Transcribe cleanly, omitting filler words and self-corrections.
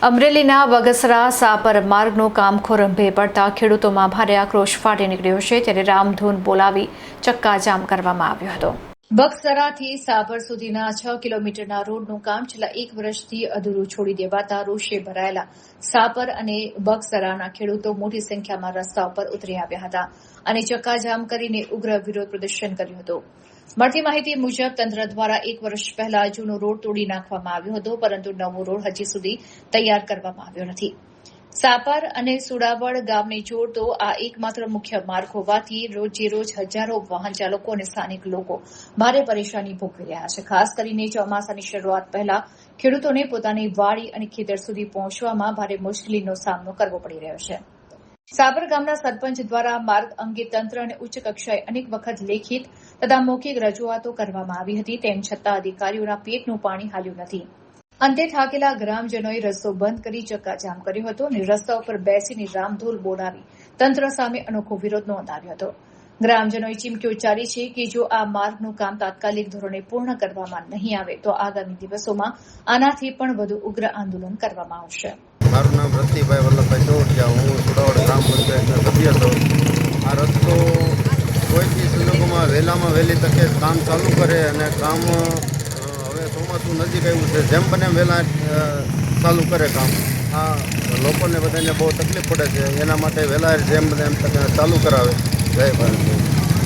અમરેલીના બગસરા સાપર માર્ગનું કામ ખોરંભે પડતા ખેડૂતોમાં ભારે આક્રોશ ફાટી નીકળ્યો છે, ત્યારે રામધૂન બોલાવી ચક્કાજામ કરવામાં આવ્યો હતો। બગસરાથી સાપર સુધીના 6 કિલોમીટરના રોડનું કામ છેલ્લા 1 વર્ષથી અધૂરું છોડી દેવાતા રોષે ભરાયેલા સાપર અને બગસરાના ખેડૂતો મોટી સંખ્યામાં રસ્તા ઉપર ઉતરી આવ્યા હતા અને ચક્કાજામ કરીને ઉગ્ર વિરોધ પ્રદર્શન કર્યું હતું। મળતી માહિતી મુજબ તંત્ર દ્વારા 1 વર્ષ પહેલા જૂનો રોડ તોડી નાખવામાં આવ્યો હતો, પરંતુ નવો રોડ હજી સુધી તૈયાર કરવામાં આવ્યો નથી। સાપર અને સુડાવડ ગામને જોડતો આ એકમાત્ર મુખ્ય માર્ગ હોવાથી રોજ હજારો વાહન ચાલકો અને સ્થાનિક લોકો ભારે પરેશાની ભોગવી રહ્યા છે। ખાસ કરીને ચોમાસાની શરૂઆત પહેલા ખેડૂતોને પોતાની વાડી અને ખેતર સુધી પહોંચવામાં ભારે મુશ્કેલીનો સામનો કરવો પડી રહ્યો છે। સાપર ગામના સરપંચ દ્વારા માર્ગ અંગે તંત્ર અને ઉચ્ચ કક્ષાએ અનેક વખત લેખિત તથા મૌખિક રજૂઆતો કરવામાં આવી હતી, તેમ છતાં અધિકારીઓના પેટનું પાણી હાલ્યું નથી। અંતે થાકેલા ગ્રામજનોએ રસ્તો બંધ કરી ચક્કાજામ કર્યો હતો અને રસ્તા ઉપર બેસીને રામધૂન બોલાવી તંત્ર સામે અનોખો વિરોધ નોંધાવ્યો હતો। ગ્રામજનોએ ચીમકી ઉચ્ચારી છે કે જો આ માર્ગનું કામ તાત્કાલિક ધોરણે પૂર્ણ કરવામાં નહીં આવે તો આગામી દિવસોમાં આનાથી પણ વધુ ઉગ્ર આંદોલન કરવામાં આવશે। મારું નામ રતિભાઈ વલ્લભભાઈ ચોટિયા, હું સુડાવડ ગ્રામ પંચાયતના સભ્ય છું। આ રસ્તો કોઈ બી સંજોગોમાં વહેલામાં વહેલી તકે કામ ચાલુ કરે અને કામ હવે ચોમાસું નજીક આવ્યું છે, જેમ બને વહેલા ચાલુ કરે કામ। આ લોકોને બધાને બહુ તકલીફ પડે છે, એના માટે વહેલા જેમ બને એમ તકે ચાલુ કરાવે। જય ભારત।